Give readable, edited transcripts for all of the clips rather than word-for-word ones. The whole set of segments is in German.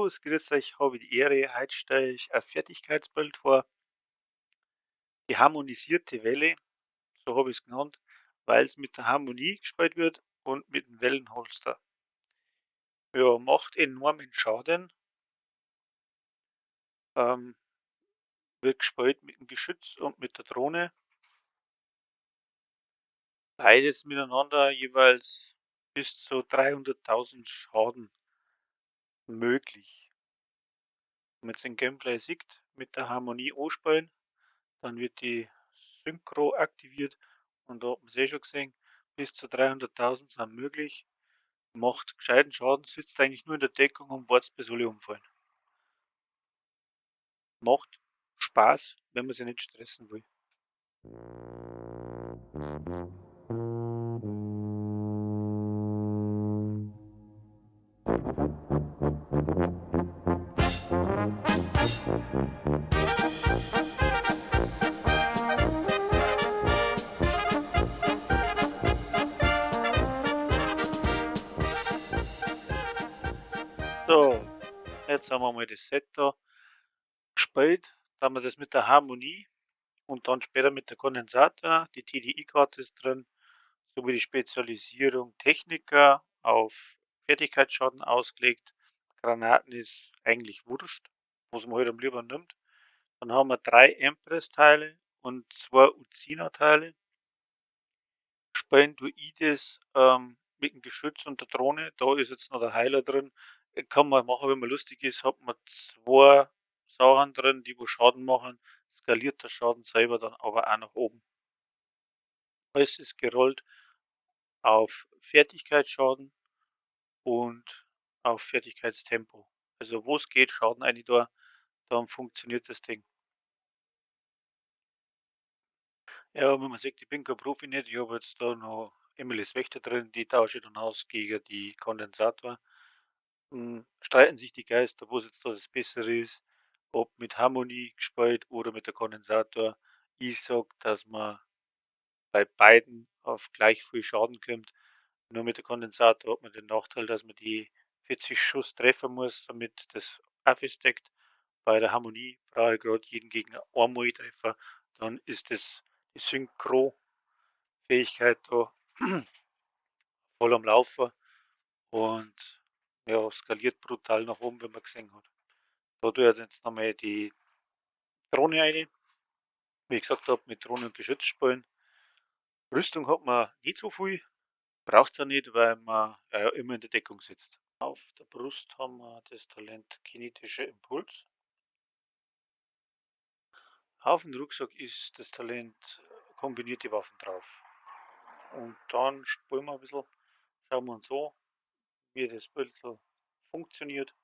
Servus, grüß euch, habe die Ehre. Heute stelle ich ein Fertigkeitsbild vor. Die harmonisierte Welle, so habe ich es genannt, weil es mit der Harmonie gespielt wird und mit dem Wellenholster. Ja, macht enormen Schaden. Ähm, Wird gespielt mit dem Geschütz und mit der Drohne. Beides miteinander jeweils bis zu 300.000 Schaden möglich. Wenn man jetzt ein Gameplay sieht, mit der Harmonie anspielen, dann wird die Synchro aktiviert und da hat man es eh schon gesehen, bis zu 300.000 sind möglich. Macht gescheiten Schaden, sitzt eigentlich nur in der Deckung und wartet bis alle umfallen. Macht Spaß, wenn man sich nicht stressen will. So, jetzt haben wir mal das Set da gespielt. Da haben wir das mit der Harmonie und dann später mit der Kondensator. Die TDI-Karte ist drin, sowie die Spezialisierung Techniker auf Fertigkeitsschaden ausgelegt. Granaten ist eigentlich wurscht, was man halt am lieber nimmt. Dann haben wir 3 Empress-Teile und 2 Uzina-Teile. Spielen tue ich das mit dem Geschütz und der Drohne. Da ist jetzt noch der Heiler drin. Kann man machen, wenn man lustig ist. Hat man 2 Sachen drin, die wo Schaden machen. Skaliert der Schaden selber dann aber auch nach oben. Alles ist gerollt auf Fertigkeitsschaden und auf Fertigkeitstempo. Also wo es geht, Schaden eine da, dann funktioniert das Ding. Ja, wenn man sieht, ich bin kein Profi nicht, ich habe jetzt da noch Emily's Wächter drin, die tausche ich dann aus gegen die Kondensator. Streiten sich die Geister, was jetzt da das Bessere ist, ob mit Harmonie gespielt oder mit der Kondensator. Ich sag, dass man bei beiden auf gleich viel Schaden kommt. Nur mit der Kondensator hat man den Nachteil, dass man die 40 Schuss treffen muss, damit das deckt. Bei der Harmonie brauche ich gerade jeden Gegner einmal treffen, dann ist das die Synchro-Fähigkeit da voll am Laufen und ja, skaliert brutal nach oben, wenn man gesehen hat. Da tue ich jetzt nochmal die Drohne rein. Wie ich gesagt habe, mit Drohne und Geschütz spielen. Rüstung hat man nicht so viel, braucht es auch nicht, weil man ja immer in der Deckung sitzt. Auf der Brust haben wir das Talent kinetischer Impuls. Auf dem Rucksack ist das Talent kombinierte Waffen drauf. Und dann spielen wir ein bisschen, schauen wir uns an, wie das Bild so funktioniert.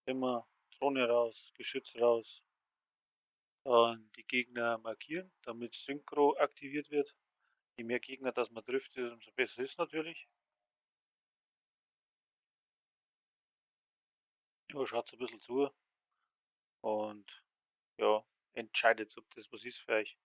Immer Drohne raus, Geschütz raus, dann die Gegner markieren, damit Synchro aktiviert wird. Je mehr Gegner das man trifft, umso besser ist natürlich. Ja, schaut ein bisschen zu und ja, entscheidet, ob das was ist für euch.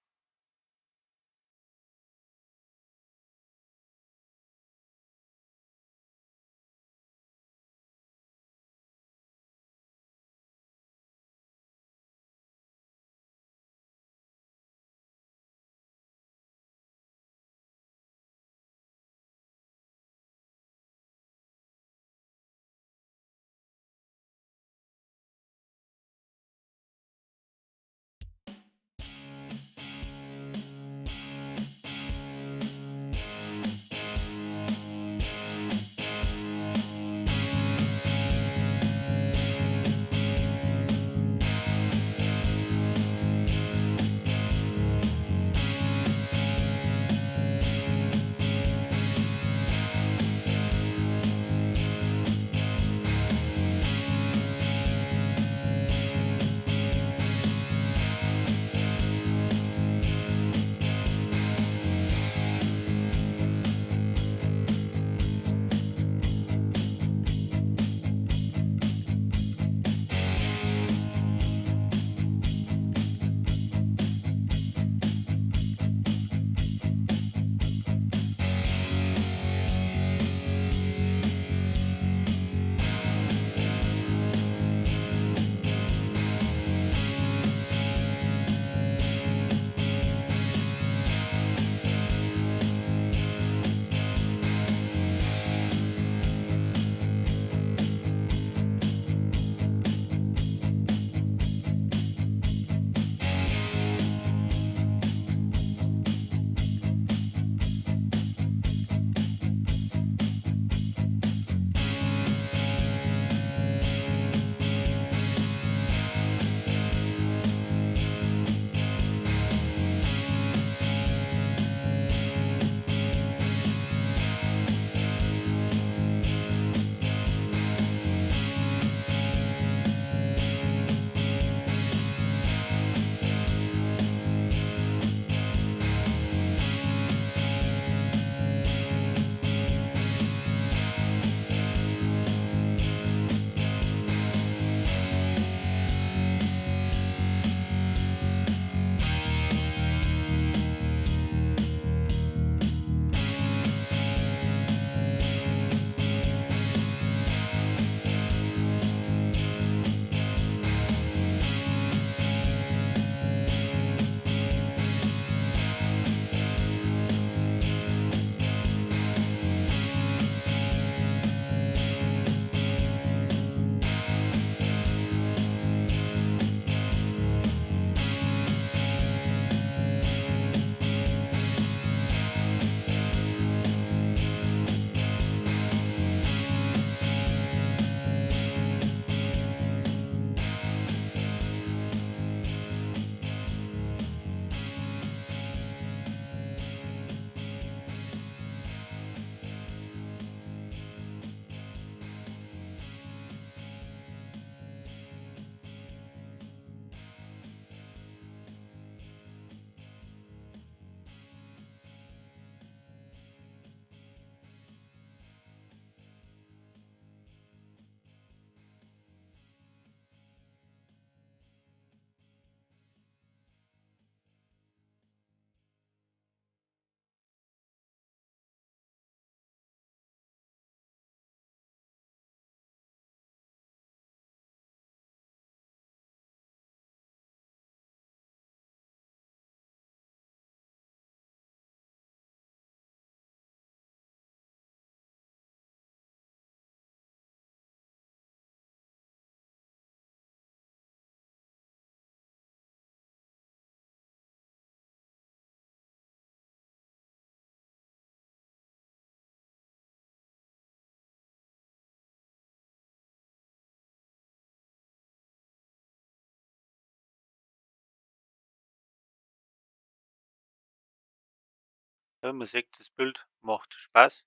Ja, man sieht, das Bild macht Spaß.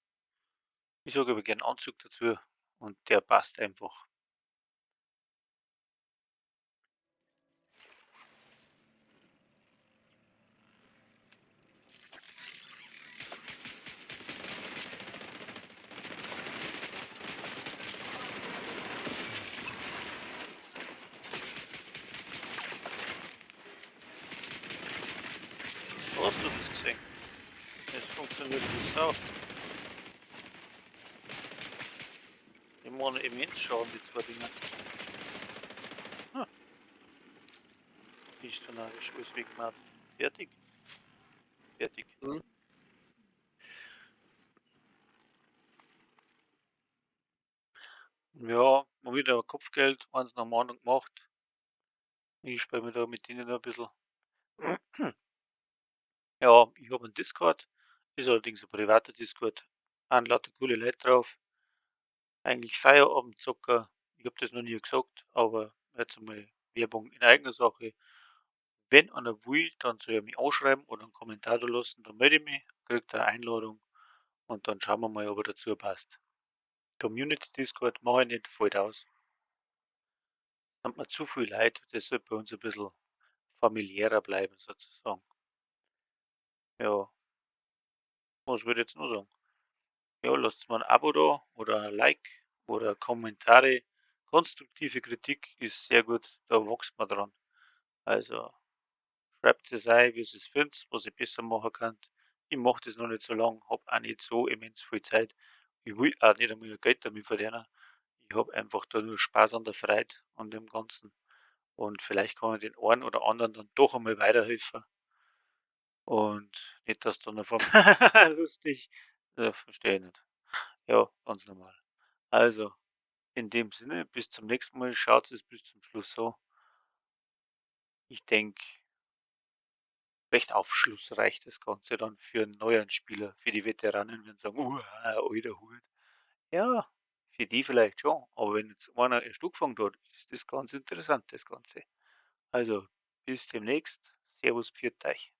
Ich sage aber gern Anzug dazu und der passt einfach. Wo hast du das gesehen? Es funktioniert wie Sau. Die machen immens Schaden, die zwei Dinger. Hm, ist dann auch alles weggemacht. Fertig, fertig. Mhm. Ja, mal wieder Kopfgeld, eins nach dem anderen gemacht. Ich spiele mich da mit denen ein bisschen. Ja, ich habe einen Discord, ist allerdings ein privater Discord. Haben lauter coole Leute drauf. Eigentlich Feierabendzocker. Ich habe das noch nie gesagt, aber jetzt einmal Werbung in eigener Sache. Wenn einer will, dann soll er mich anschreiben oder einen Kommentar da lassen, dann melde ich mich, kriegt er eine Einladung und dann schauen wir mal, ob er dazu passt. Community Discord mache ich nicht, fällt aus. Hat man zu viel Leute, das soll bei uns ein bisschen familiärer bleiben sozusagen. Ja, was würde ich jetzt noch sagen? Ja, lasst mal ein Abo da oder ein Like oder Kommentare. Konstruktive Kritik ist sehr gut, da wächst man dran. Also schreibt es ein, wie ihr es findet, was ich besser machen kann. Ich mache das noch nicht so lange, habe auch nicht so immens viel Zeit. Ich will auch nicht einmal Geld damit verdienen. Ich habe einfach da nur Spaß an der Freude, an dem Ganzen. Und vielleicht kann ich den einen oder anderen dann doch einmal weiterhelfen. Und nicht, dass dann auf einmal lustig. Verstehe ich nicht. Ja, ganz normal. Also, in dem Sinne, bis zum nächsten Mal. Schaut es bis zum Schluss so. Ich denke, recht aufschlussreich das Ganze dann für einen neuen Spieler, für die Veteranen, wenn sie sagen, alter Hut. Ja, für die vielleicht schon, aber wenn jetzt einer ein Stück gefangen hat, ist das ganz interessant, das Ganze. Also, bis demnächst. Servus, pfiat euch.